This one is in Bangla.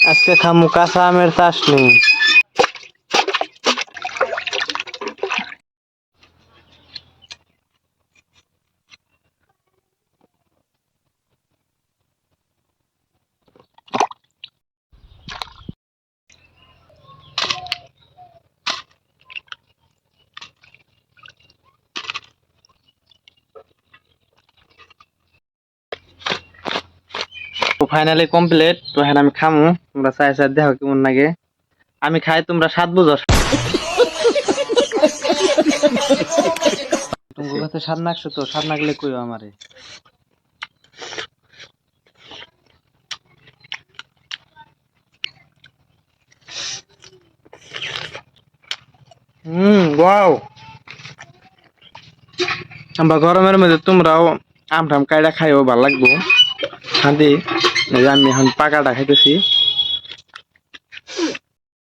আজকে খামু কাঁচা আমের চাটনি। তো ফাইনালি কমপ্লিট। তো হ্যাঁ আমি খামু, তোমরা চাই চাই দেখো কেমন লাগে। আমি খাই, তোমরা স্বাদ বুঝো। তোমার কাছে স্বাদ নাকছো তো, স্বাদ নাগলে কইও আমারে। ওয়াও। আমরা গরমের মধ্যে তোমরাও আম টাম কাইড়া খাইও, ভালো লাগবো। হাঁদি আমি এখন পাকাটা খাইতেছি।